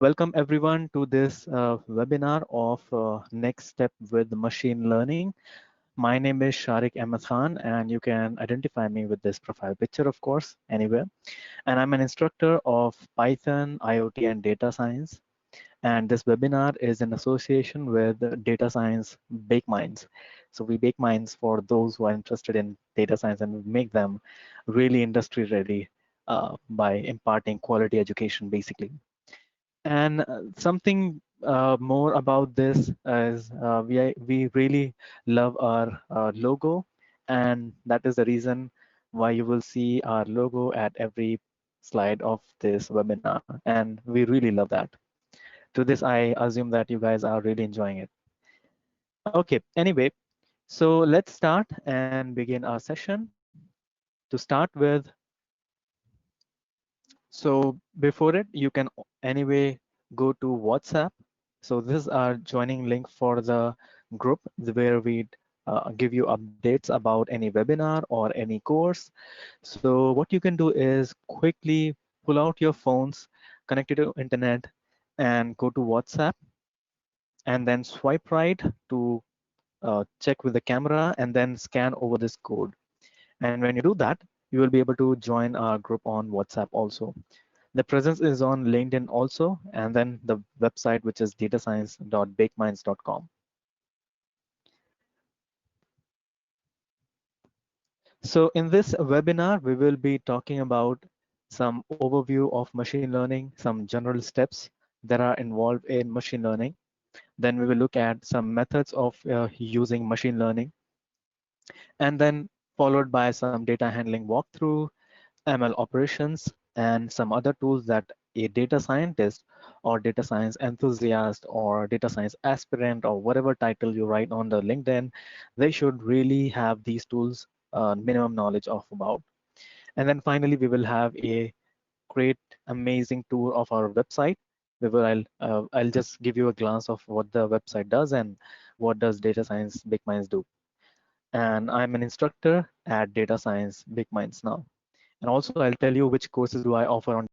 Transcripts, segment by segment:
Welcome everyone to this webinar of Next Step with Machine Learning. My name is Sharik Ahmed Khan, and you can identify me with this profile picture, of course, anywhere. And I'm an instructor of Python, IoT, and data science. And this webinar is in association with Data Science Bake Minds. So we bake minds for those who are interested in data science and make them really industry ready by imparting quality education, basically. And something more about this is we really love our logo, and that is the reason why you will see our logo at every slide of this webinar, and we really love that. To this, I assume that you guys are really enjoying it. Okay, anyway, so let's start and begin our session. To start with, so before it, you can anyway go to WhatsApp. So this is our joining link for the group where we give you updates about any webinar or any course. So what you can do is quickly pull out your phones, connect it to internet, and go to WhatsApp, and then swipe right to check with the camera, and then scan over this code. And when you do that, you will be able to join our group on WhatsApp also. The presence is on LinkedIn also, and then the website, which is datascience.bakeminds.com. So in this webinar, we will be talking about some overview of machine learning, some general steps that are involved in machine learning. Then we will look at some methods of using machine learning, and then followed by some data handling walkthrough, ML operations, and some other tools that a data scientist or data science enthusiast or data science aspirant or whatever title you write on the LinkedIn, they should really have these tools minimum knowledge of about. And then finally, we will have a great, amazing tour of our website. I'll just give you a glance of what the website does and what does Data Science Big Minds do. And I'm an instructor at Data Science Big Minds now. And also I'll tell you which courses do I offer on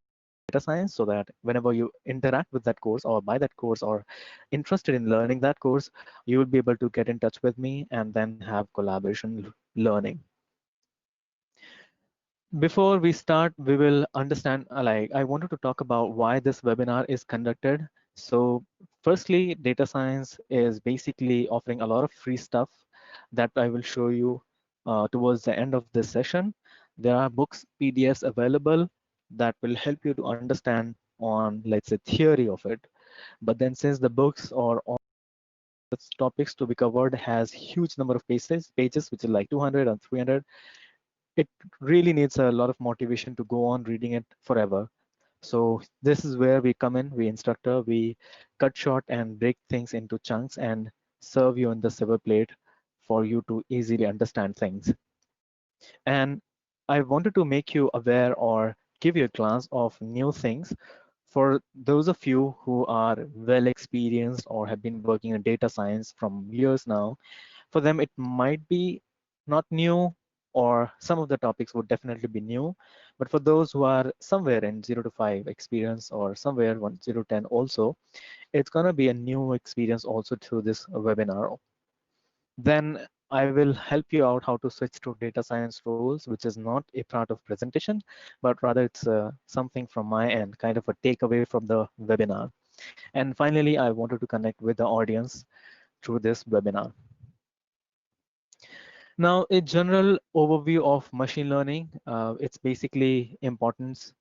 data science, so that whenever you interact with that course or buy that course or interested in learning that course, you will be able to get in touch with me and then have collaboration learning. Before we start, we will understand, like I wanted to talk about why this webinar is conducted. So firstly, data science is basically offering a lot of free stuff that I will show you towards the end of this session. There are books, PDFs available that will help you to understand on, let's say, theory of it. But then since the books or all the topics to be covered has huge number of pages, which is like 200 and 300, it really needs a lot of motivation to go on reading it forever. So this is where we come in, we instructor, we cut short and break things into chunks and serve you on the silver plate for you to easily understand things. And I wanted to make you aware or give you a glance of new things for those of you who are well experienced or have been working in data science from years now. For them, it might be not new, or some of the topics would definitely be new. But for those who are somewhere in 0 to 5 experience or somewhere 0 to 10 also, it's going to be a new experience also through this webinar. Then I will help you out how to switch to data science roles, which is not a part of presentation, but rather it's something from my end, kind of a takeaway from the webinar. And finally, I wanted to connect with the audience through this webinar. Now, a general overview of machine learning, it's basically importance.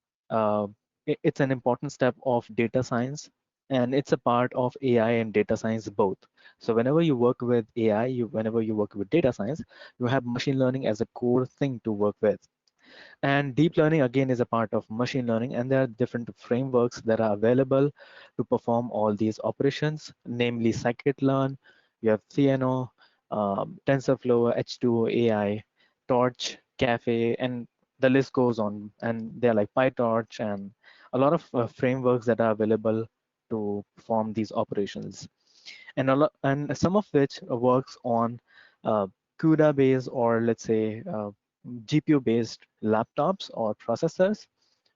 It's an important step of data science, and it's a part of AI and data science both. So whenever you work with AI, whenever you work with data science, you have machine learning as a core thing to work with. And deep learning again is a part of machine learning, and there are different frameworks that are available to perform all these operations, namely scikit-learn, you have Theano, TensorFlow, H2O AI, Torch, Caffe, and the list goes on. And they're like PyTorch and a lot of frameworks that are available to perform these operations. And some of which works on uh, CUDA based, or let's say GPU based laptops or processors,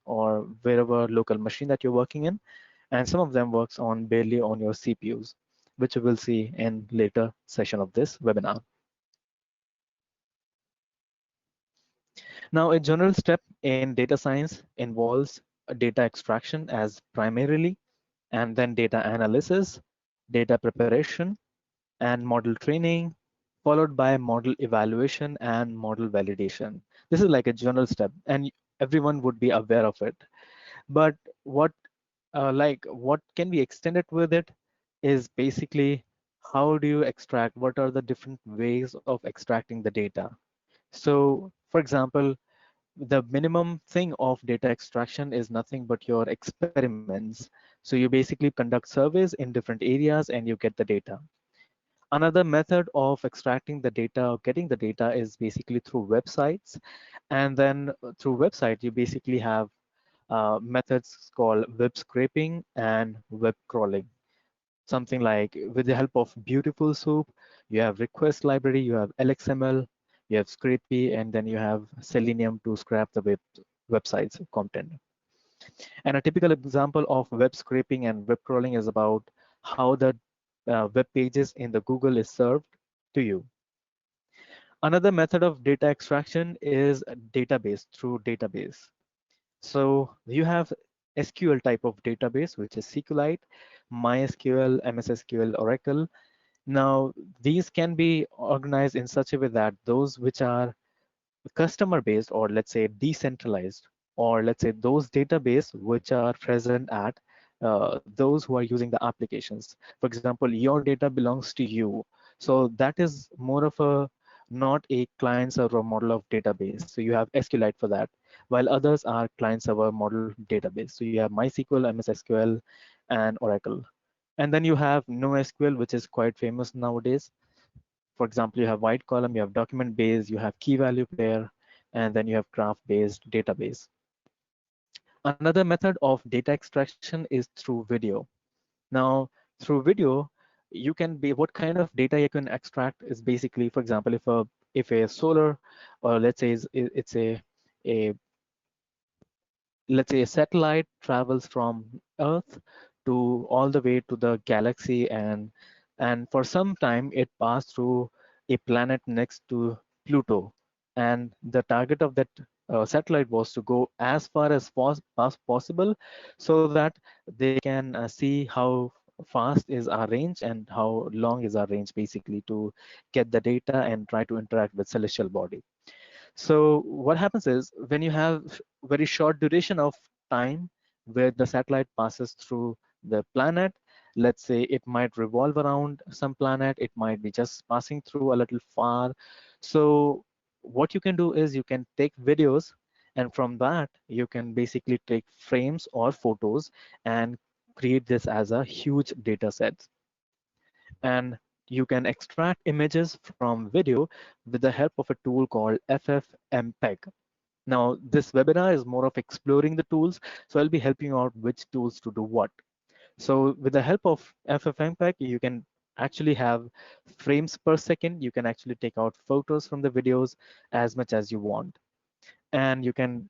or wherever local machine that you're working in. and some of them works on barely on your CPUs, which we will see in later session of this webinar. Now, a general step in data science involves data extraction as primarily, and then data analysis, data preparation, and model training, followed by model evaluation and model validation. This is like a general step, and everyone would be aware of it. But what what can be extended with it is basically how do you extract, what are the different ways of extracting the data. So for example, the minimum thing of data extraction is nothing but your experiments. So you basically conduct surveys in different areas and you get the data. Another method of extracting the data or getting the data is basically through websites. And then through website, you basically have methods called web scraping and web crawling. Something like with the help of Beautiful Soup, you have request library, you have LXML, you have Scrapy, and then you have Selenium to scrap the website's content. And a typical example of web scraping and web crawling is about how the web pages in the Google is served to you. Another method of data extraction is database through database. So you have SQL type of database, which is SQLite, MySQL, MS SQL, Oracle. Now, these can be organized in such a way that those which are customer based, or let's say decentralized, or let's say those database which are present at those who are using the applications. For example, your data belongs to you. So that is more of a not a client server model of database. So you have SQLite for that, while others are client server model database. So you have MySQL, MS SQL, and Oracle. And then you have NoSQL, which is quite famous nowadays. For example, you have white column, you have document based, you have key value pair, and then you have graph based database. Another method of data extraction is through video. Now, through video, you can be what kind of data you can extract is basically, for example, if a solar, or let's say it's a let's say a satellite travels from Earth to all the way to the galaxy, and for some time it passed through a planet next to Pluto, and the target of that satellite was to go as far as possible so that they can see how fast is our range and how long is our range, basically to get the data and try to interact with celestial body. So what happens is when you have very short duration of time where the satellite passes through the planet, let's say it might revolve around some planet, it might be just passing through a little far. So what you can do is you can take videos, and from that you can basically take frames or photos and create this as a huge data set. And you can extract images from video with the help of a tool called FFmpeg. Now, this webinar is more of exploring the tools, so I'll be helping you out which tools to do what. So with the help of FFmpeg, you can actually have frames per second. You can actually take out photos from the videos as much as you want. And you can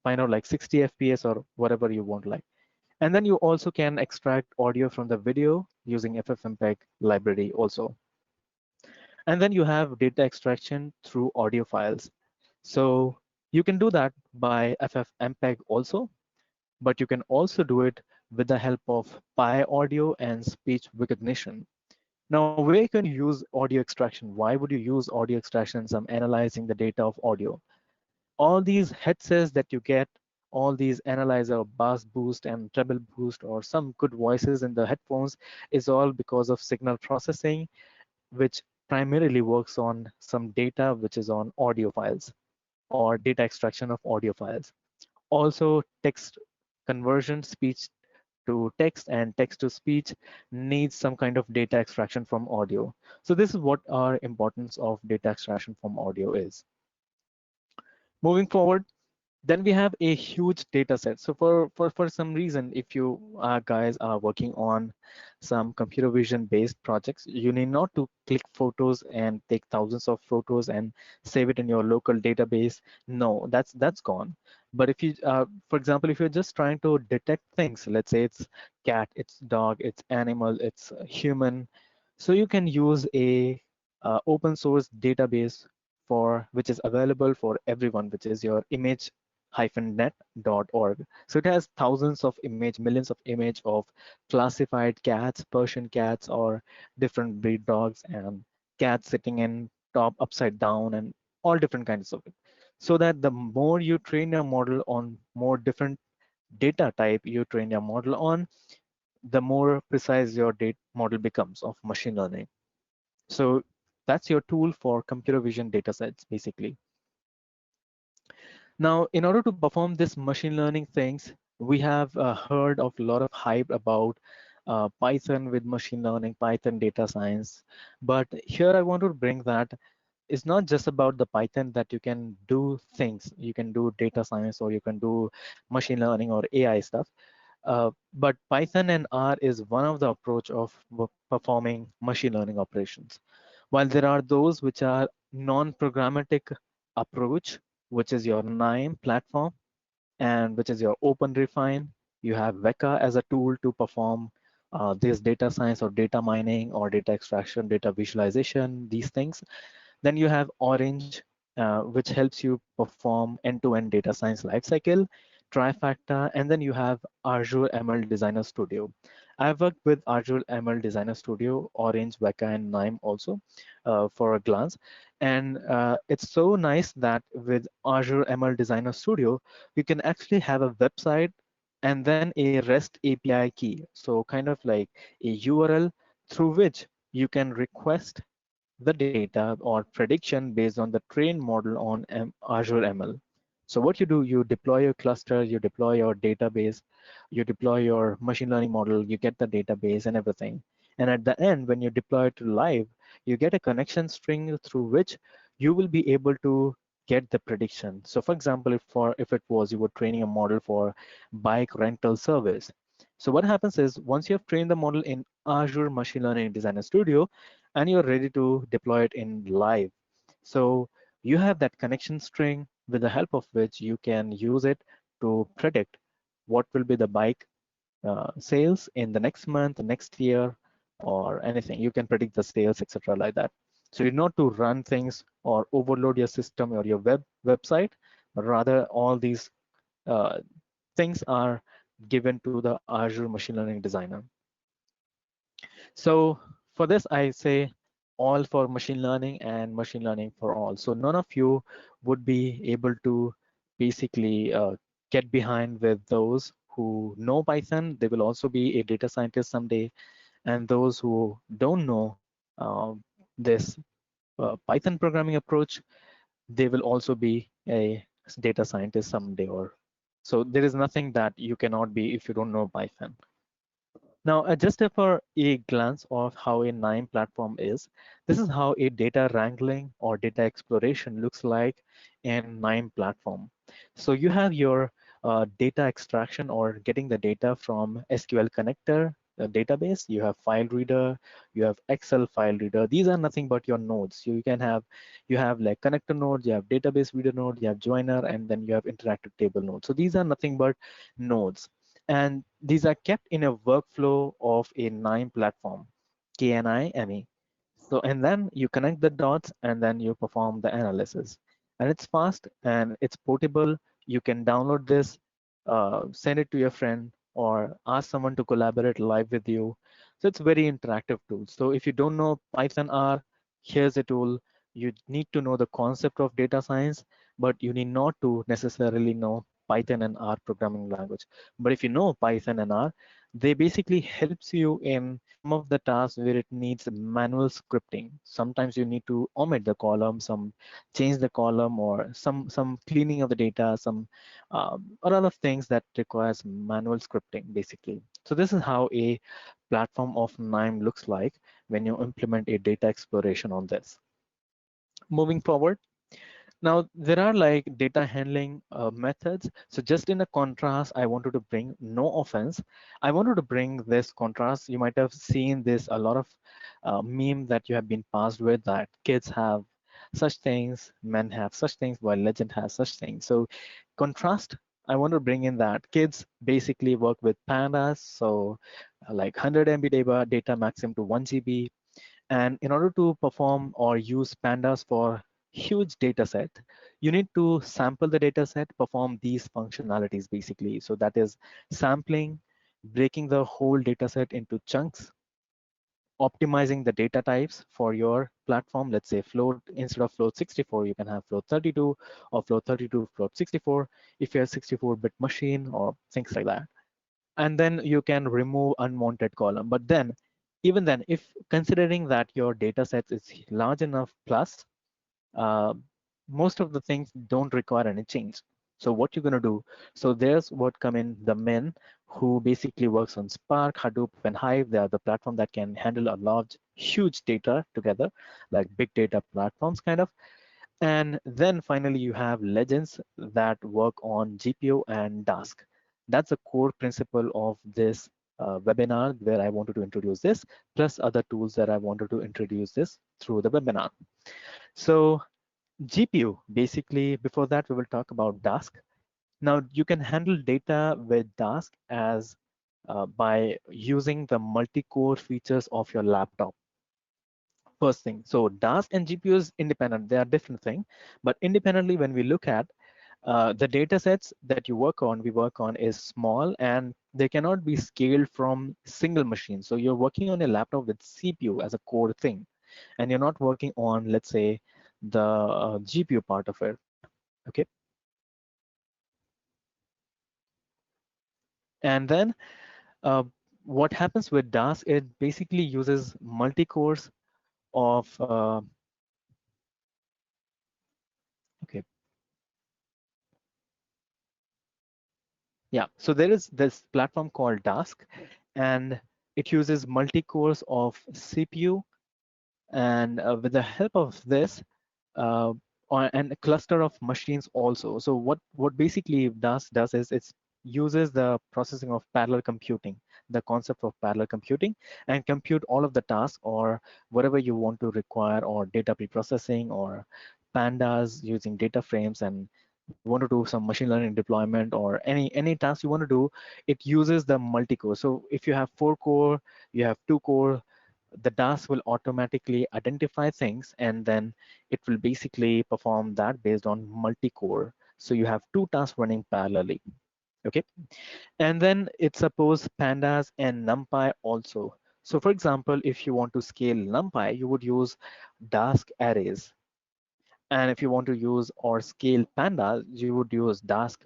find out like 60 FPS or whatever you want like. And then you also can extract audio from the video using FFmpeg library also. And then you have data extraction through audio files. So you can do that by FFmpeg also, but you can also do it with the help of PyAudio and speech recognition. Now, where can you use audio extraction? Why would you use audio extraction in some analyzing the data of audio? All these headsets that you get, all these analyzer, bass boost and treble boost, or some good voices in the headphones is all because of signal processing, which primarily works on some data which is on audio files or data extraction of audio files. Also, text conversion, speech to text and text to speech needs some kind of data extraction from audio. So this is what our importance of data extraction from audio is. Moving forward, then we have a huge data set. So for some reason, if you guys are working on some computer vision based projects, you need not to click photos and take thousands of photos and save it in your local database. No, that's gone. But if you, for example, if you're just trying to detect things, let's say it's cat, it's dog, it's animal, it's human, so you can use a open source database for which is available for everyone, which is your image-net.org. So it has thousands of image, millions of image of classified cats, Persian cats, or different breed dogs, and cats sitting in top upside down, and all different kinds of it. So that the more you train your model on more different data type you train your model on, the more precise your data model becomes of machine learning. So that's your tool for computer vision data sets, basically. Now, in order to perform this machine learning things, we have heard of a lot of hype about Python with machine learning, Python data science. But here I want to bring that it's not just about the Python that you can do things. You can do data science, or you can do machine learning or AI stuff. But Python and R is one of the approach of performing machine learning operations. While there are those which are non-programmatic approach, which is your KNIME platform, and which is your OpenRefine. You have Weka as a tool to perform this data science or data mining or data extraction, data visualization, these things. Then you have Orange, which helps you perform end-to-end data science lifecycle, Trifacta, and then you have Azure ML Designer Studio. I've worked with Azure ML Designer Studio, Orange, Weka, and KNIME also for a glance. And it's so nice that with Azure ML Designer Studio, you can actually have a website and then a REST API key. So kind of like a URL through which you can request the data or prediction based on the trained model on Azure ML. So what you do, you deploy your cluster, you deploy your database, you deploy your machine learning model, you get the database and everything. And at the end, when you deploy it to live, you get a connection string through which you will be able to get the prediction. So for example, if it was you were training a model for bike rental service. So what happens is once you have trained the model in Azure Machine Learning Designer Studio, and you're ready to deploy it in live. So you have that connection string with the help of which you can use it to predict what will be the bike sales in the next month, the next year, or anything. You can predict the sales, etc., like that. So you not to run things or overload your system or your website, but rather all these uh, things are given to the Azure Machine Learning Designer. So for this, I say all for machine learning and machine learning for all. So none of you would be able to basically get behind with those who know Python. They will also be a data scientist someday. And those who don't know this Python programming approach, they will also be a data scientist someday. Or so there is nothing that you cannot be if you don't know Python. Now, just for a glance of how a KNIME platform is, this is how a data wrangling or data exploration looks like in KNIME platform. So you have your data extraction or getting the data from SQL connector database. You have file reader, you have Excel file reader. These are nothing but your nodes. You have like connector nodes, you have database reader node, you have joiner, and then you have interactive table node. So these are nothing but nodes, and these are kept in a workflow of a KNIME platform, KNIME. So, and then you connect the dots and then you perform the analysis. And it's fast and it's portable. You can download this, send it to your friend, or ask someone to collaborate live with you. So it's very interactive tool. So if you don't know Python R, here's a tool. You need to know the concept of data science, but you need not to necessarily know Python and R programming language. But if you know Python and R, they basically helps you in some of the tasks where it needs manual scripting. Sometimes you need to omit the column, some change the column, or some cleaning of the data, some a lot of things that requires manual scripting basically. So this is how a platform of KNIME looks like when you implement a data exploration on this. Moving forward, now, there are like data handling methods. So just in a contrast, I wanted to bring, no offense, I wanted to bring this contrast. You might have seen this, a lot of meme that you have been passed with, that kids have such things, men have such things, while legend has such things. So contrast I want to bring in that kids basically work with pandas, so like 100 MB data maximum to 1 GB. And in order to perform or use pandas for huge data set, you need to sample the data set, perform these functionalities basically. So that is sampling, breaking the whole data set into chunks, optimizing the data types for your platform. Let's say float, instead of float 64, you can have float 32, or float 32 float 64 if you're a 64-bit machine, or things like that. And then you can remove unwanted column. But then, even then, if considering that your data set is large enough plus, uh, most of the things don't require any change. So what you're going to do, so there's what come in the men who basically works on Spark, Hadoop, and Hive. They are the platform that can handle a large, huge data together, like big data platforms kind of. And then finally, you have legends that work on GPU and Dask. That's the core principle of this webinar, where I wanted to introduce this, plus other tools that I wanted to introduce this through the webinar. So GPU, basically, before that, we will talk about Dask. Now, you can handle data with Dask as by using the multi-core features of your laptop. First thing, so Dask and GPU is independent. They are different thing, but independently, when we look at the data sets that we work on is small, and they cannot be scaled from single machine. So you're working on a laptop with CPU as a core thing, and you're not working on, let's say, the GPU part of it. Okay. And then uh, what happens with Dask, it basically uses multi-cores of, okay, yeah. So there is this platform called Dask, and it uses multi-cores of CPU, and with the help of this, uh, and a cluster of machines also. So what basically does is it uses the processing of parallel computing, the concept of parallel computing, and compute all of the tasks or whatever you want to require, or data preprocessing, or pandas using data frames, and you want to do some machine learning deployment, or any task you want to do. It uses the multi-core. So if you have 4 core, you have 2 core, the Dask will automatically identify things, and then it will basically perform that based on multi-core. So you have 2 tasks running parallelly. Okay. And then it suppose pandas and NumPy also. So for example, if you want to scale NumPy, you would use Dask arrays. And if you want to use or scale pandas, you would use Dask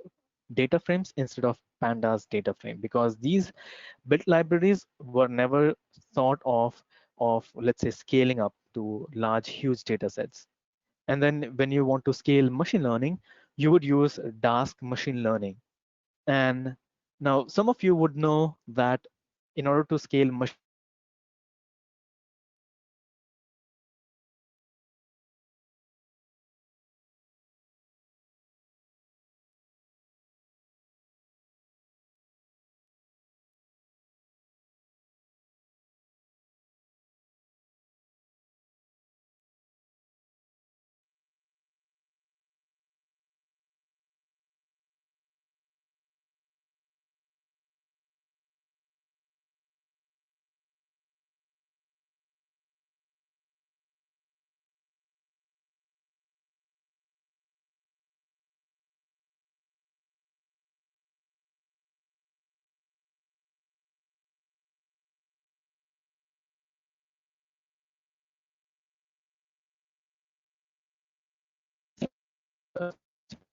data frames instead of pandas data frame, because these built libraries were never thought of, let's say, scaling up to large huge data sets. And then when you want to scale machine learning, you would use Dask machine learning. And now some of you would know that in order to scale machine learning, you would use Dask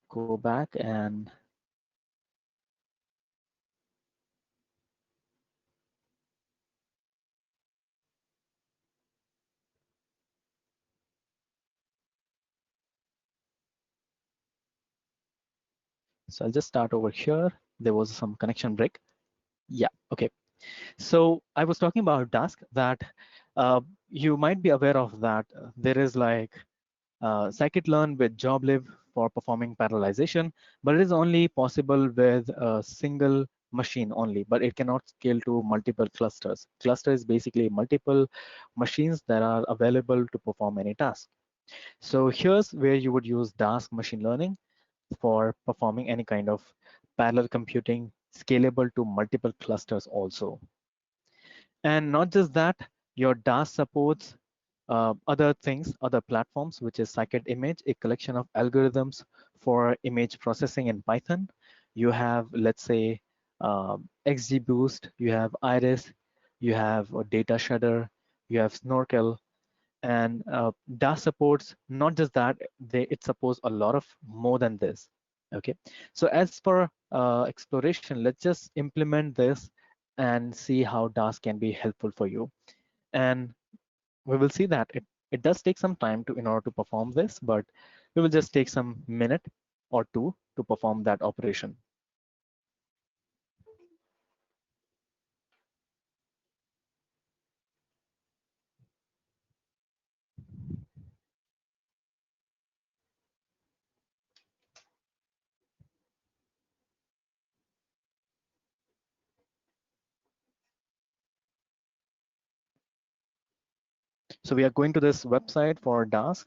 go back, and so I'll just start over here. There was some connection break. Yeah, okay. So I was talking about Dask, that you might be aware of that. There is like scikit-learn with joblib for performing parallelization, but it is only possible with a single machine only, but it cannot scale to multiple clusters. Cluster is basically multiple machines that are available to perform any task. So here's where you would use Dask machine learning for performing any kind of parallel computing, scalable to multiple clusters also. And not just that, your DAS supports other things, other platforms, which is Scikit-Image, a collection of algorithms for image processing in Python. You have, let's say, XGBoost, you have Iris, you have Data Shredder, you have Snorkel, and DAS supports not just that, it supports a lot of more than this. Okay, so as for exploration, let's just implement this and see how DAS can be helpful for you. And we will see that it does take some time in order to perform this, but we will just take some minute or two to perform that operation. So we are going to this website for Dask,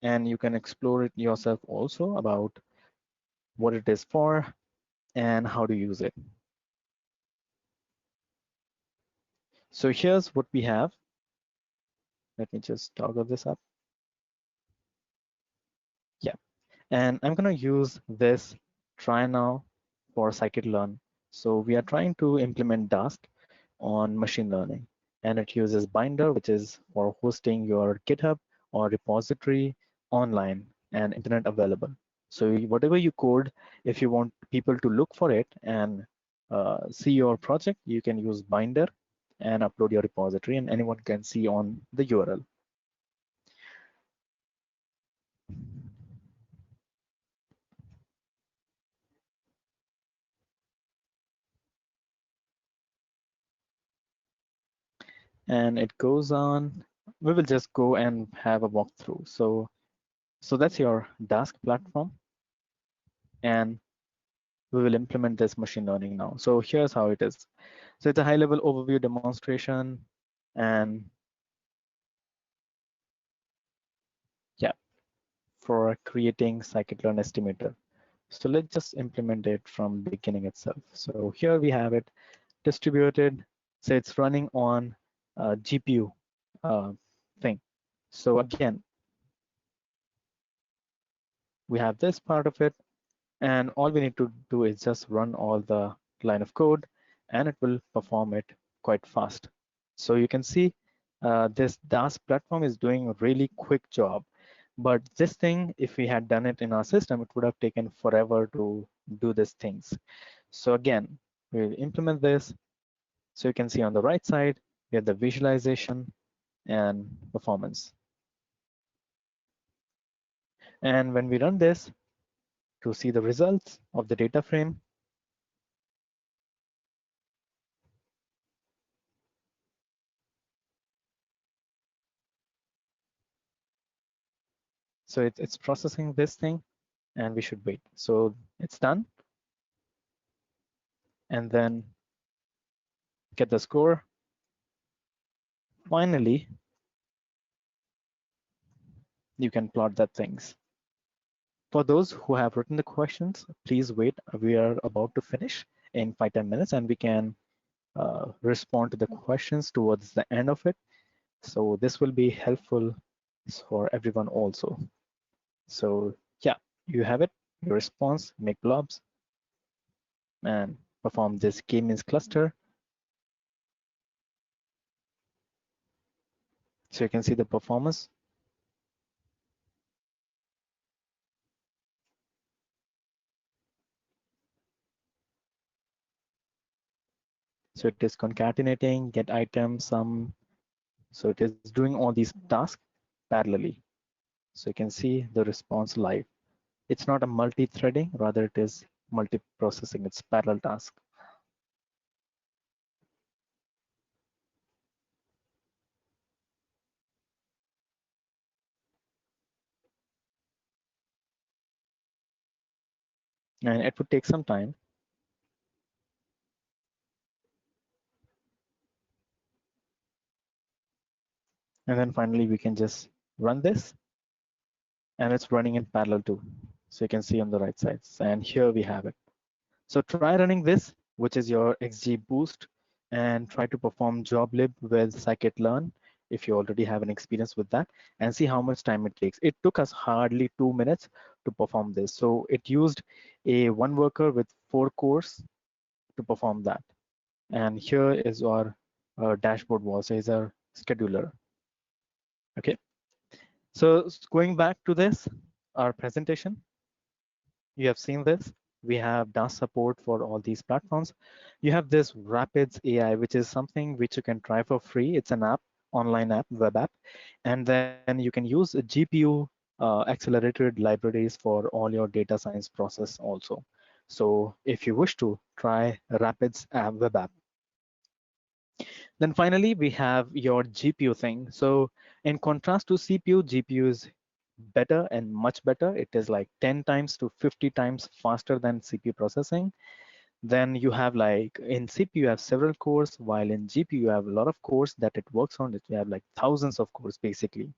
and you can explore it yourself also about what it is for and how to use it. So here's what we have. Let me just toggle this up. Yeah, and I'm going to use this try now for scikit-learn. So we are trying to implement Dask on machine learning, and it uses Binder, which is for hosting your GitHub or repository online and internet available. So whatever you code, if you want people to look for it and see your project, you can use Binder and upload your repository, and anyone can see on the URL. And it goes on. We will just go and have a walkthrough. So that's your Dask platform, and we will implement this machine learning now. So here's how it is. So it's a high level overview demonstration, and yeah, for creating scikit-learn estimator. So let's just implement it from beginning itself. So here we have it distributed. So it's running on GPU thing. So again, we have this part of it, and all we need to do is just run all the line of code, and it will perform it quite fast. So you can see this DAS platform is doing a really quick job. But this thing, if we had done it in our system, it would have taken forever to do these things. So again, we'll implement this. So you can see on the right side, we have the visualization and performance. And when we run this to see the results of the data frame, so it's processing this thing, and we should wait. So it's done. And then get the score. Finally, you can plot that things. For those who have written the questions, please wait. We are about to finish in 5-10 minutes, and we can respond to the questions towards the end of it. So this will be helpful for everyone also. So yeah, you have it. Your response, make blobs, and perform this k-means cluster. So you can see the performance. So it is concatenating, get item, sum. So it is doing all these tasks parallelly. So you can see the response live. It's not a multi-threading, rather it is multi-processing, it's parallel task. And it would take some time. And then finally, we can just run this, and it's running in parallel too. So you can see on the right side. And here we have it. So try running this, which is your XGBoost, and try to perform joblib with scikit-learn if you already have an experience with that, and see how much time it takes. It took us hardly 2 minutes to perform this. So it used a one worker with 4 cores to perform that. And here is our dashboard was is our scheduler. Okay, so going back to this, our presentation, you have seen this. We have DAS support for all these platforms. You have this Rapids AI, which is something which you can try for free. It's an app, online app, web app, and then you can use a GPU accelerated libraries for all your data science process also. So if you wish to try Rapids app, web app. Then finally, we have your GPU thing. So in contrast to CPU, GPU is better and much better. It is like 10 times to 50 times faster than CPU processing. Then you have like in CPU you have several cores, while in GPU you have a lot of cores that it works on. You have like thousands of cores basically.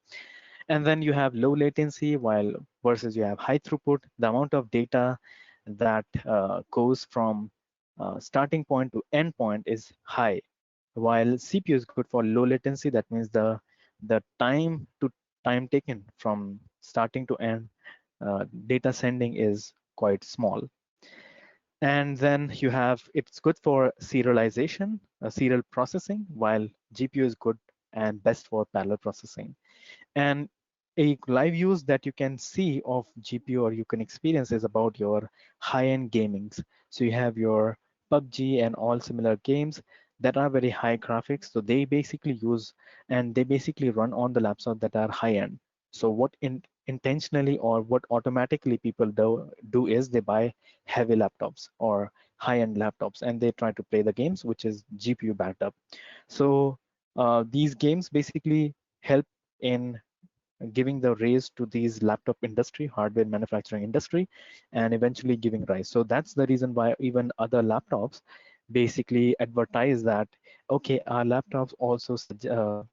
And then you have low latency, while versus you have high throughput. The amount of data that goes from starting point to end point is high, while CPU is good for low latency. That means the time taken from starting to end data sending is quite small. And then you have, it's good for serialization, serial processing, while GPU is good and best for parallel processing. And a live use that you can see of GPU or you can experience is about your high-end gamings. So you have your PUBG and all similar games that are very high graphics. So they basically use and they basically run on the laptop that are high-end. So what intentionally or what automatically people do is they buy heavy laptops or high-end laptops and they try to play the games which is GPU backed up. So these games basically help in giving the raise to these laptop industry, hardware manufacturing industry, and eventually giving rise. So that's the reason why even other laptops basically advertise that, okay, our laptops also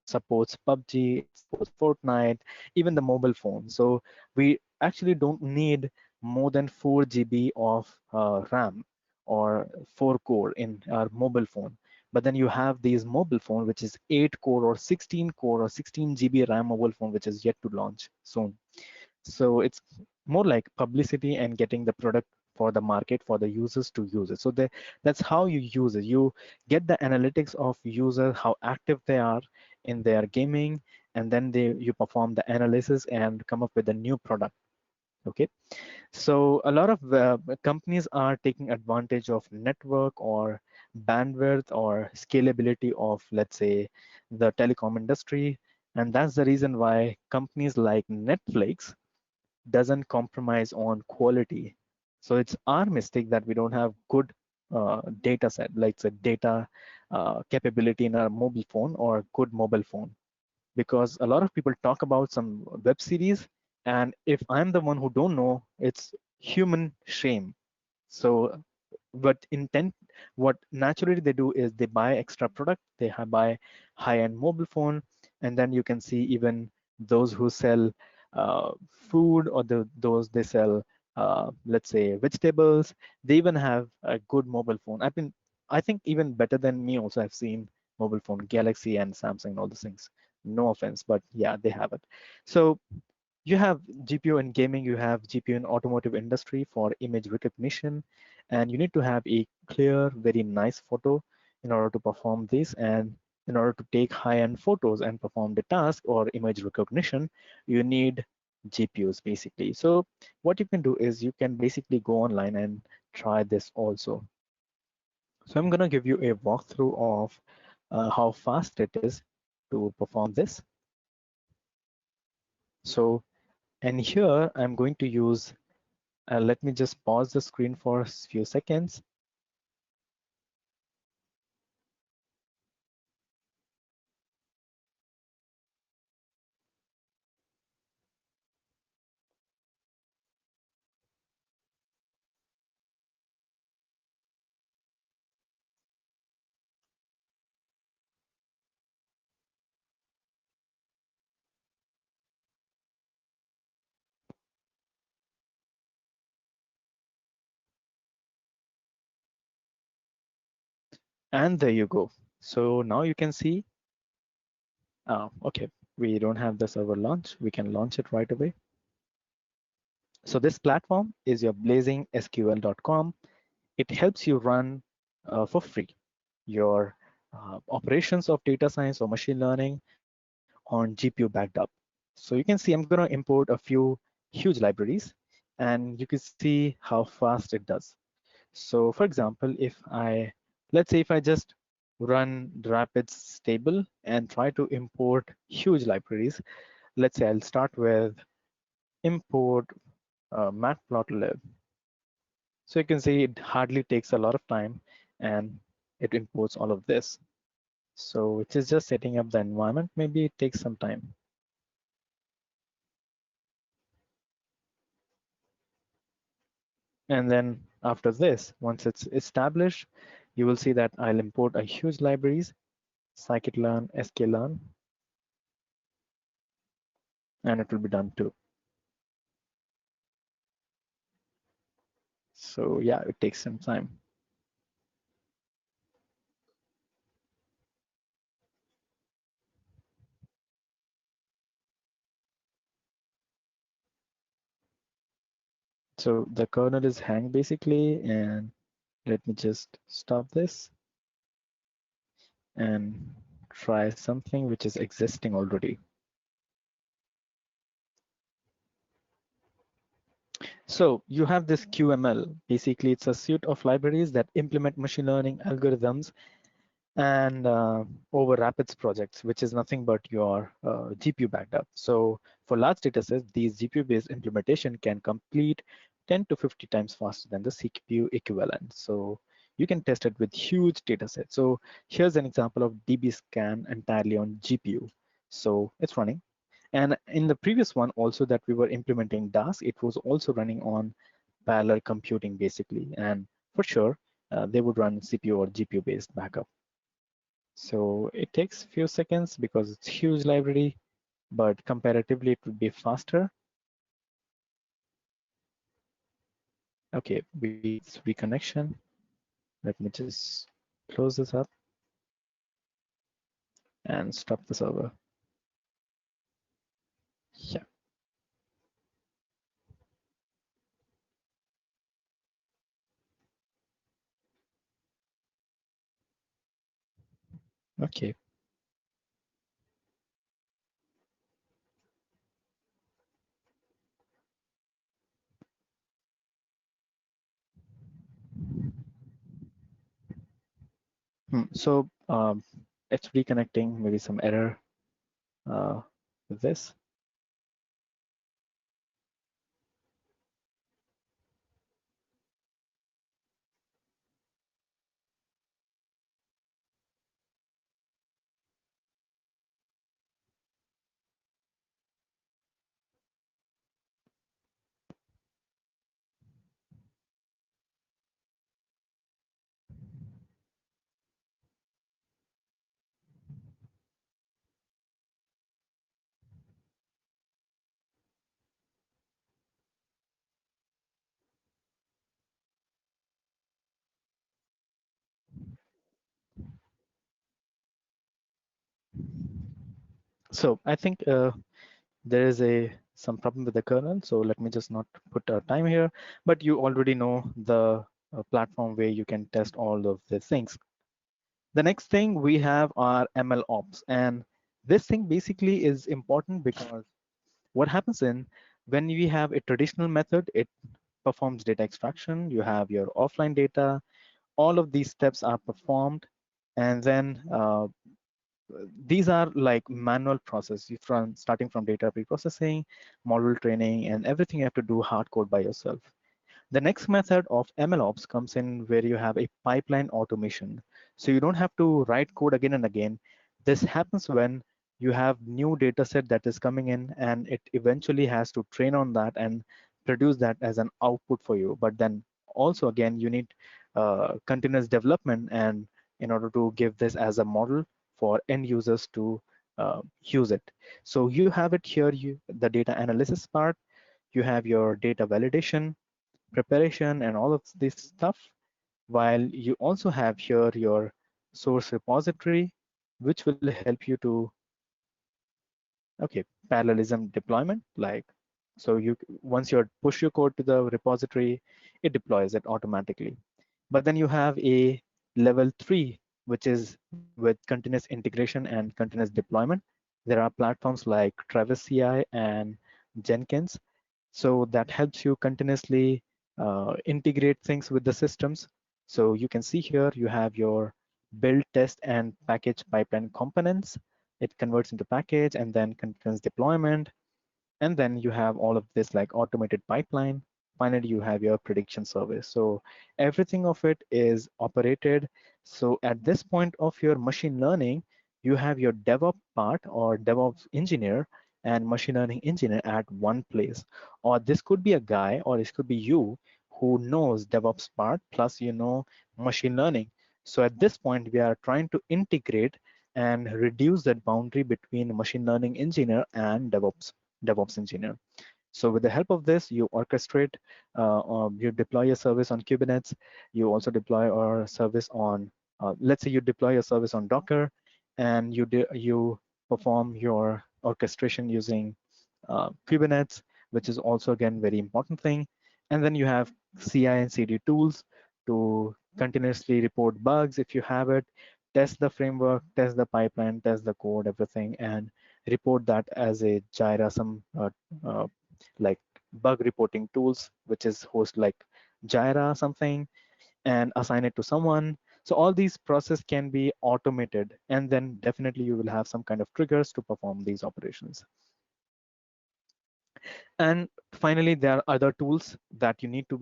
supports PUBG, it supports Fortnite, even the mobile phone. So we actually don't need more than 4 GB of RAM or 4 core in our mobile phone. But then you have these mobile phone, which is 8 core or 16 core or 16 GB RAM mobile phone, which is yet to launch soon. So it's more like publicity and getting the product for the market for the users to use it. So that's how you use it. You get the analytics of user, how active they are in their gaming, and then you perform the analysis and come up with a new product. Okay. So a lot of companies are taking advantage of network or bandwidth or scalability of, let's say, the telecom industry. And that's the reason why companies like Netflix doesn't compromise on quality. So it's our mistake that we don't have good data set, like the data capability in our mobile phone or good mobile phone. Because a lot of people talk about some web series, and if I'm the one who don't know, it's human shame. So what intent, what naturally they do is they buy extra product, they buy high-end mobile phone, and then you can see even those who sell food or those they sell let's say vegetables, they even have a good mobile phone. I think even better than me also I've seen mobile phone, Galaxy and Samsung and all those things. No offense, but yeah, they have it. So you have GPU in gaming, you have GPU in automotive industry for image recognition, and you need to have a clear, very nice photo in order to perform this. And in order to take high-end photos and perform the task or image recognition, you need GPUs basically. So what you can do is you can basically go online and try this also. So I'm gonna give you a walkthrough of how fast it is to perform this. So, and here I'm going to use let me just pause the screen for a few seconds. And there you go. So now you can see, okay, we don't have the server launch. We can launch it right away. So this platform is your blazingsql.com. It helps you run for free your operations of data science or machine learning on GPU backed up. So you can see I'm going to import a few huge libraries and you can see how fast it does. So for example, let's say if I just run Rapids stable and try to import huge libraries, let's say I'll start with import matplotlib. So you can see it hardly takes a lot of time and it imports all of this. So it is just setting up the environment. Maybe it takes some time. And then after this, once it's established, you will see that I'll import a huge libraries, scikit-learn, sklearn, and it will be done too. So yeah, it takes some time. So the kernel is hanged basically, and let me just stop this and try something which is existing already. So you have this QML. Basically, it's a suite of libraries that implement machine learning algorithms and over Rapids projects, which is nothing but your GPU backed up. So for large datasets, these GPU-based implementation can complete 10 to 50 times faster than the CPU equivalent. So you can test it with huge datasets. So here's an example of DBScan entirely on GPU. So it's running. And in the previous one also that we were implementing DAS, it was also running on parallel computing basically. And for sure, they would run CPU or GPU based backup. So it takes few seconds because it's huge library, but comparatively it would be faster. Okay, it's reconnection. Let me just close this up and stop the server. Yeah, okay. So it's reconnecting, maybe some error with this. So I think there is some problem with the kernel. So let me just not put a time here, but you already know the platform where you can test all of these things. The next thing we have are ML ops, and this thing basically is important because what happens when we have a traditional method, it performs data extraction, you have your offline data, all of these steps are performed, and then these are like manual process from starting from data pre-processing, model training, and everything you have to do hard code by yourself. The next method of MLOps comes in where you have a pipeline automation. So you don't have to write code again and again. This happens when you have new data set that is coming in and it eventually has to train on that and produce that as an output for you. But then also again, you need continuous development and in order to give this as a model for end users to use it. So you have it here, the data analysis part, you have your data validation, preparation and all of this stuff, while you also have here your source repository, which will help you to, okay, parallelism deployment. Like, so you once you push your code to the repository, it deploys it automatically. But then you have a level 3, which is with continuous integration and continuous deployment. There are platforms like Travis CI and Jenkins, so that helps you continuously integrate things with the systems. So you can see here you have your build, test, and package pipeline components. It converts into package and then continuous deployment. And then you have all of this like automated pipeline. Finally, you have your prediction service. So everything of it is operated. So at this point of your machine learning, you have your DevOps part or DevOps engineer and machine learning engineer at one place. Or this could be a guy, or this could be you who knows DevOps part plus you know machine learning. So at this point, we are trying to integrate and reduce that boundary between machine learning engineer and DevOps engineer. So with the help of this, you orchestrate, or you deploy a service on Kubernetes. You also deploy a service on, let's say you deploy a service on Docker, and you perform your orchestration using Kubernetes, which is also again very important thing. And then you have CI and CD tools to continuously report bugs if you have it, test the framework, test the pipeline, test the code, everything, and report that as a Jira, some uh, like bug reporting tools, which is host like Jira something, and assign it to someone. So all these process can be automated, and then definitely you will have some kind of triggers to perform these operations. And finally, there are other tools that you need to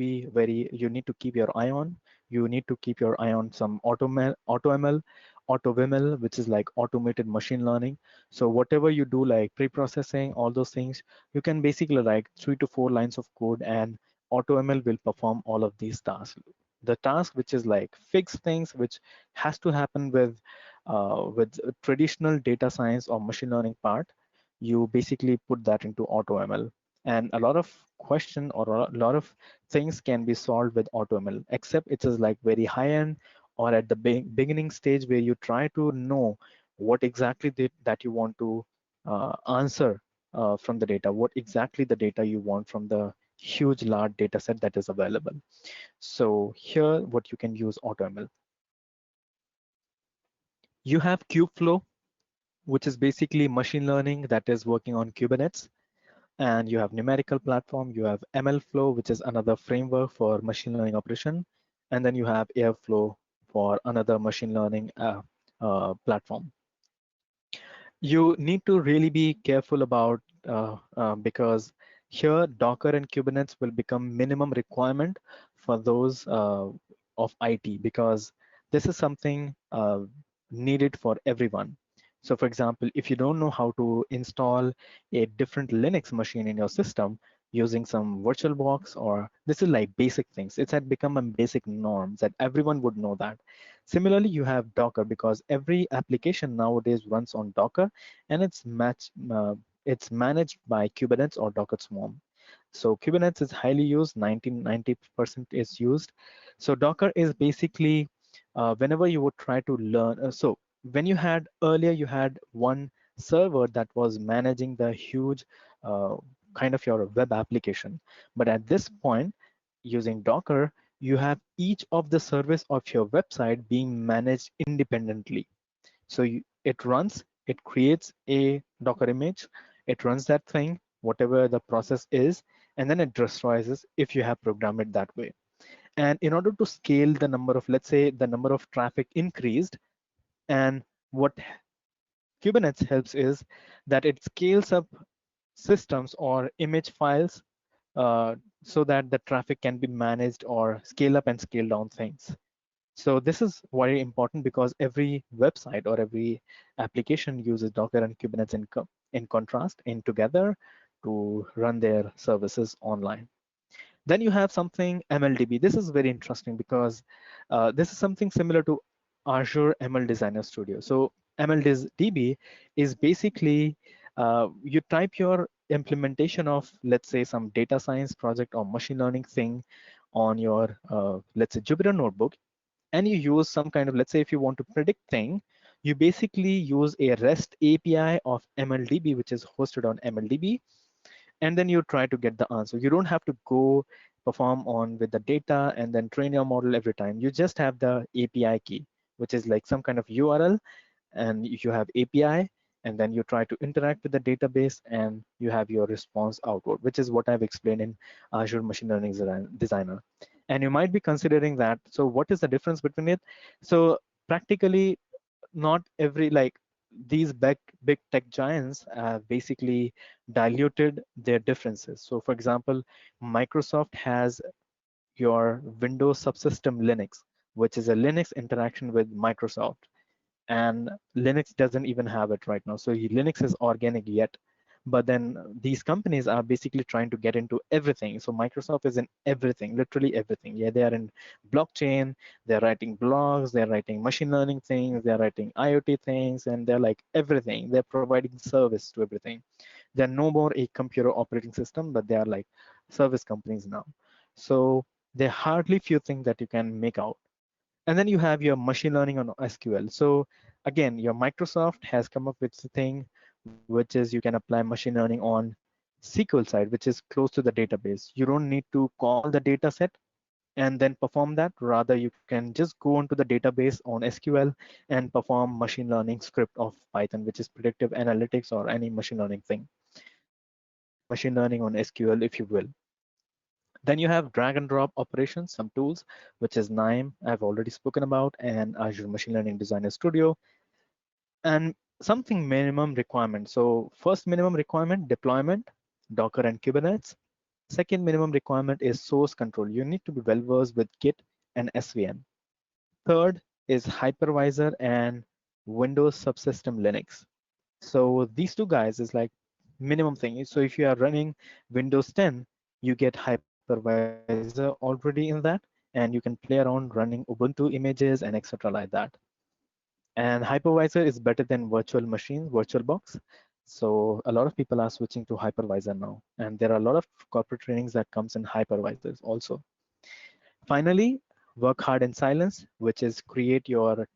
keep your eye on. You need to keep your eye on some AutoML, AutoVML, which is like automated machine learning. So whatever you do, like pre-processing, all those things, you can basically like 3 to 4 lines of code, and AutoML will perform all of these tasks. The task which is like fixed things, which has to happen with traditional data science or machine learning part, you basically put that into AutoML, and a lot of question or a lot of things can be solved with AutoML, except it is like very high end or at the beginning stage where you try to know what exactly that you want to answer from the data, what exactly the data you want from the huge large data set that is available. So here what you can use AutoML. You have Kubeflow, which is basically machine learning that is working on Kubernetes. And you have numerical platform, you have MLflow, which is another framework for machine learning operation, and then you have Airflow for another machine learning platform. You need to really be careful about because here Docker and Kubernetes will become minimum requirement for those of IT, because this is something needed for everyone. So for example, if you don't know how to install a different Linux machine in your system using some VirtualBox, or this is like basic things, it's had become a basic norm that everyone would know that. Similarly, you have Docker, because every application nowadays runs on Docker, and it's managed by Kubernetes or Docker Swarm. So Kubernetes is highly used, 90% is used. So Docker is basically whenever you would try to learn. So when you had earlier, you had one server that was managing the huge uh, kind of your web application. But at this point, using Docker, you have each of the service of your website being managed independently. So it creates a Docker image, it runs that thing, whatever the process is, and then it destroys it if you have programmed it that way. And in order to scale the number of, let's say the number of traffic increased, and what Kubernetes helps is that it scales up systems or image files uh, so that the traffic can be managed or scale up and scale down things. So this is very important because every website or every application uses Docker and Kubernetes in contrast in together to run their services online. Then you have something MLDB. This is very interesting because this is something similar to Azure ML Designer Studio. So MLDB is basically you type your implementation of, let's say, some data science project or machine learning thing on your, let's say, Jupyter notebook, and you use some kind of, let's say if you want to predict thing, you basically use a REST API of MLDB, which is hosted on MLDB, and then you try to get the answer. You don't have to go perform on with the data and then train your model every time. You just have the API key, which is like some kind of URL, and you have API, and then you try to interact with the database and you have your response output, which is what I've explained in Azure Machine Learning Designer. And you might be considering that, so what is the difference between it? So practically, not every, like, these big tech giants have basically diluted their differences. So for example, Microsoft has your Windows subsystem Linux, which is a Linux interaction with Microsoft, and Linux doesn't even have it right now. So Linux is organic yet, but then these companies are basically trying to get into everything. So Microsoft is in everything, literally everything. Yeah, they are in blockchain, they're writing blogs, they're writing machine learning things, they're writing IoT things, and they're like everything. They're providing service to everything. They're no more a computer operating system, but they are like service companies now. So there are hardly few things that you can make out. And then you have your machine learning on SQL. So again, your Microsoft has come up with the thing, which is you can apply machine learning on SQL side, which is close to the database. You don't need to call the data set and then perform that. Rather, you can just go into the database on SQL and perform machine learning script of Python, which is predictive analytics or any machine learning thing. Machine learning on SQL, if you will. Then you have drag and drop operations, some tools, which is KNIME, I've already spoken about, and Azure Machine Learning Designer Studio, and something minimum requirement. So first minimum requirement, deployment, Docker and Kubernetes. Second minimum requirement is source control. You need to be well versed with Git and SVN. Third is hypervisor and Windows subsystem Linux. So these two guys is like minimum thing. So if you are running Windows 10, you get hypervisor already in that, and you can play around running Ubuntu images and etc. like that. And hypervisor is better than virtual machine, VirtualBox. So a lot of people are switching to hypervisor now, and there are a lot of corporate trainings that comes in hypervisors also. Finally, work hard in silence, which is create your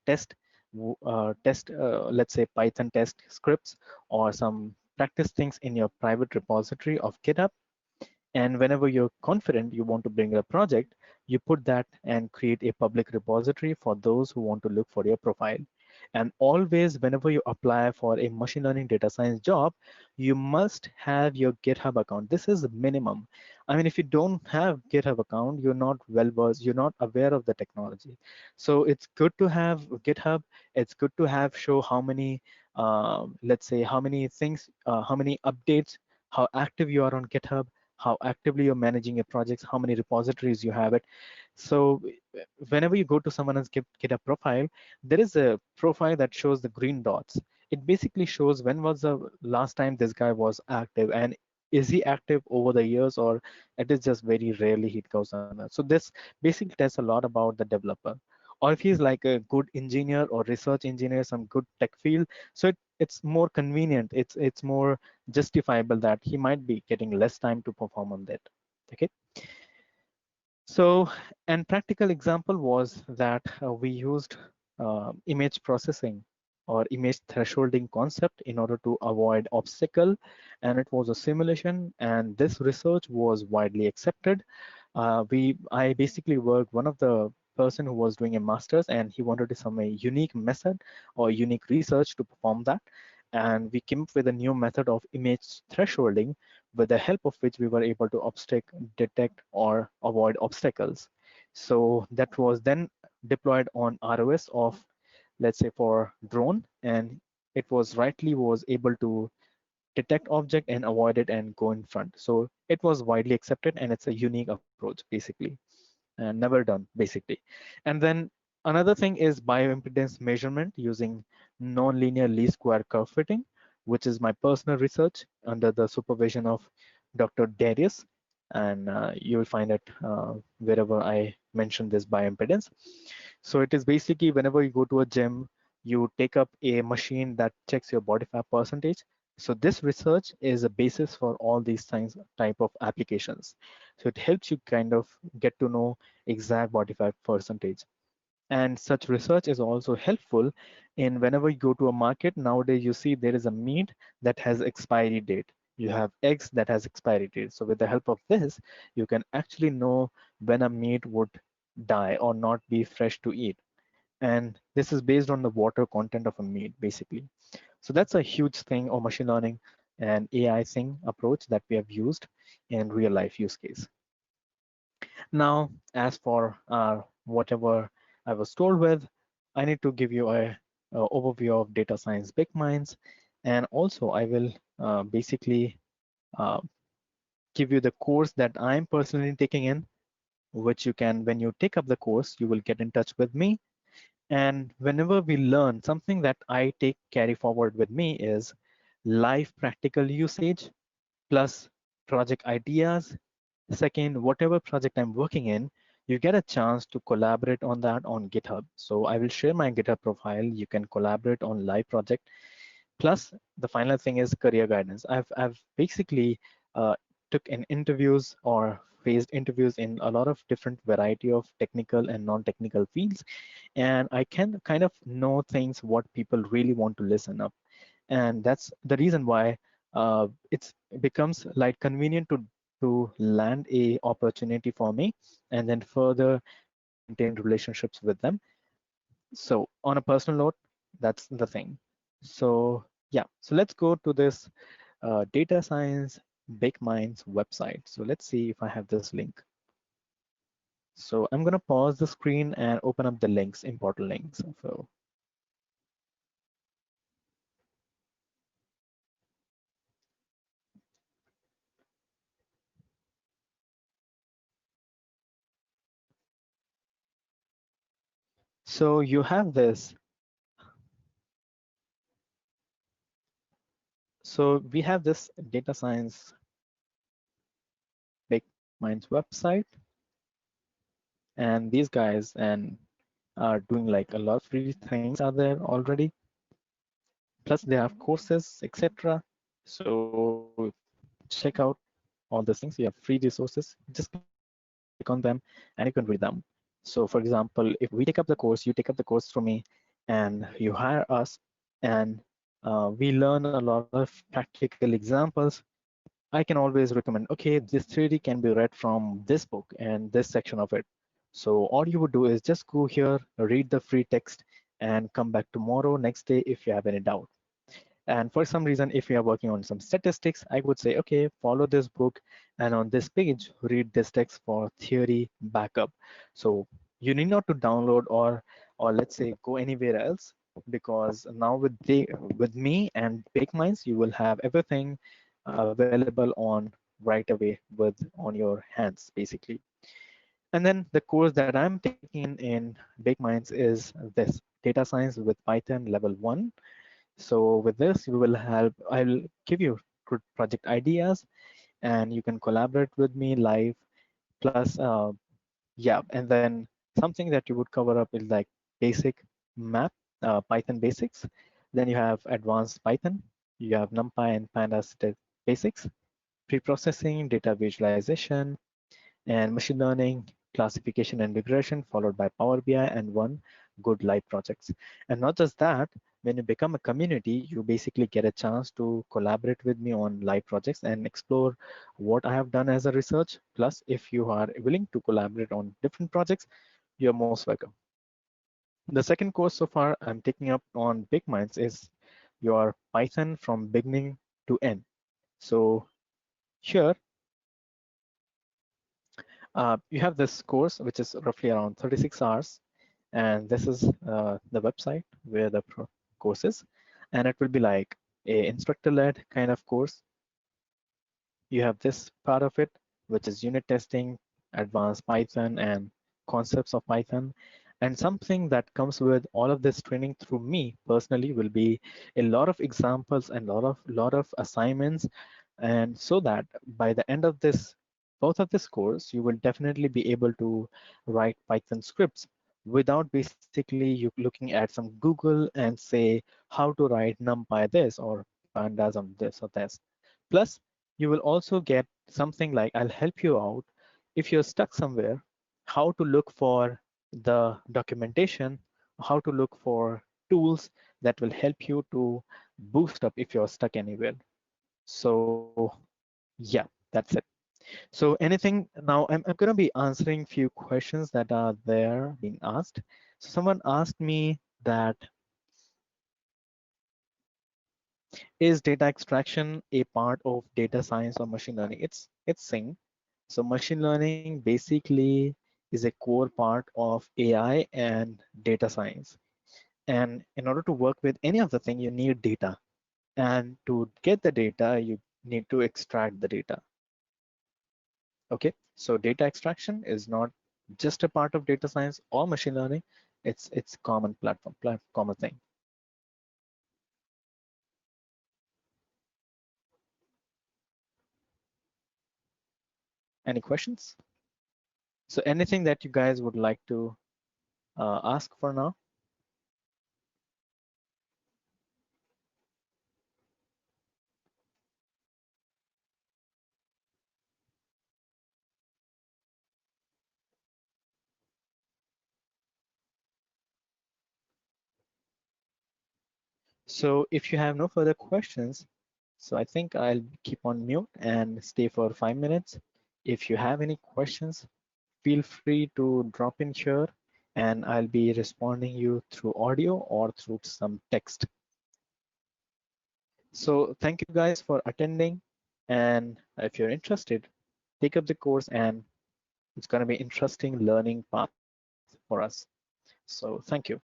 let's say Python test scripts or some practice things in your private repository of GitHub. And whenever you're confident you want to bring a project, you put that and create a public repository for those who want to look for your profile. And always, whenever you apply for a machine learning data science job, you must have your GitHub account. This is the minimum. I mean, if you don't have GitHub account, you're not well versed, you're not aware of the technology. So it's good to have GitHub. It's good to have show how many, let's say, how many things, how many updates, how active you are on GitHub, how actively you're managing your projects, how many repositories you have it. So whenever you go to someone else's GitHub profile, there is a profile that shows the green dots. It basically shows when was the last time this guy was active, and is he active over the years, or it is just very rarely he goes on that. So this basically tells a lot about the developer. Or if he's like a good engineer or research engineer, some good tech field, so it's more convenient. It's more justifiable that he might be getting less time to perform on that. Okay. So, and practical example was that we used image processing or image thresholding concept in order to avoid obstacle, and it was a simulation, and this research was widely accepted. I basically worked one of the person who was doing a master's, and he wanted some a unique method or unique research to perform that, and we came up with a new method of image thresholding, with the help of which we were able to detect or avoid obstacles. So that was then deployed on ROS of, let's say, for drone, and it was able to detect object and avoid it and go in front. So it was widely accepted, and it's a unique approach basically, and never done basically. And then another thing is bioimpedance measurement using nonlinear least square curve fitting, which is my personal research under the supervision of Dr. Darius, and you will find it wherever I mention this bioimpedance. So it is basically whenever you go to a gym, you take up a machine that checks your body fat percentage. So this research is a basis for all these things type of applications. So it helps you kind of get to know exact body fat percentage. And such research is also helpful in whenever you go to a market. Nowadays, you see there is a meat that has expiry date. You have eggs that has expiry date. So with the help of this, you can actually know when a meat would die or not be fresh to eat. And this is based on the water content of a meat, basically. So that's a huge thing, or machine learning and AI thing approach that we have used in real life use case. Now, as for whatever I was told with, I need to give you a overview of data science big minds, and also I will basically uh, give you the course that I'm personally taking in, which you can, when you take up the course, you will get in touch with me. And whenever we learn, something that I take carry forward with me is live practical usage plus project ideas. Second, whatever project I'm working in, you get a chance to collaborate on that on GitHub. So I will share my GitHub profile. You can collaborate on live project. Plus, the final thing is career guidance. I've basically took in interviews or faced interviews in a lot of different variety of technical and non-technical fields, and I can kind of know things what people really want to listen up, and that's the reason why it becomes like convenient to land a opportunity for me and then further maintain relationships with them. So on a personal note, that's the thing. So yeah, so let's go to this data science big minds website. So let's see if I have this link. So I'm going to pause the screen and open up the links, important links. So you have this. So we have this data science big minds website, and these guys and are doing like a lot of free things are there already. Plus they have courses, etc. So check out all these things. You have free resources. Just click on them and you can read them. So for example, if we take up the course, you take up the course from me and you hire us, and we learn a lot of practical examples. I can always recommend, okay, this theory can be read from this book and this section of it. So all you would do is just go here, read the free text, and come back tomorrow, next day if you have any doubt. And for some reason, if you are working on some statistics, I would say, okay, follow this book, and on this page, read this text for theory backup. So you need not to download or let's say go anywhere else, because now with me and Big Minds, you will have everything available on right away with on your hands, basically. And then the course that I'm taking in Big Minds is this data science with Python level 1. So with this, we will help. I'll give you good project ideas, and you can collaborate with me live. Plus, yeah, and then something that you would cover up is like basic map, Python basics. Then you have advanced Python. You have NumPy and Pandas basics, pre-processing, data visualization, and machine learning, classification and regression, followed by Power BI and one good live projects. And not just that, when you become a community, you basically get a chance to collaborate with me on live projects and explore what I have done as a research. Plus, if you are willing to collaborate on different projects, you're most welcome. The second course so far I'm taking up on Big Minds is your Python from beginning to end. So here you have this course, which is roughly around 36 hours. And this is the website where the course is. And it will be like a instructor-led kind of course. You have this part of it, which is unit testing, advanced Python, and concepts of Python. And something that comes with all of this training through me personally will be a lot of examples and lot of assignments. And so that by the end of this, both of this course, you will definitely be able to write Python scripts without basically you looking at some Google and say how to write NumPy this or pandas on this or this. Plus, you will also get something like I'll help you out if you're stuck somewhere, how to look for the documentation, how to look for tools that will help you to boost up if you're stuck anywhere. So yeah, that's it. So anything now, I'm going to be answering few questions that are there being asked. So someone asked me that, is data extraction a part of data science or machine learning? It's same. So machine learning basically is a core part of AI and data science. And in order to work with any of the thing, you need data. And to get the data, you need to extract the data. Okay, so data extraction is not just a part of data science or machine learning. It's common common thing. Any questions? So anything that you guys would like to ask for now? So if you have no further questions, so I think I'll keep on mute and stay for 5 minutes. If you have any questions, feel free to drop in here and I'll be responding you through audio or through some text. So thank you guys for attending. And if you're interested, take up the course and it's going to be interesting learning path for us. So thank you.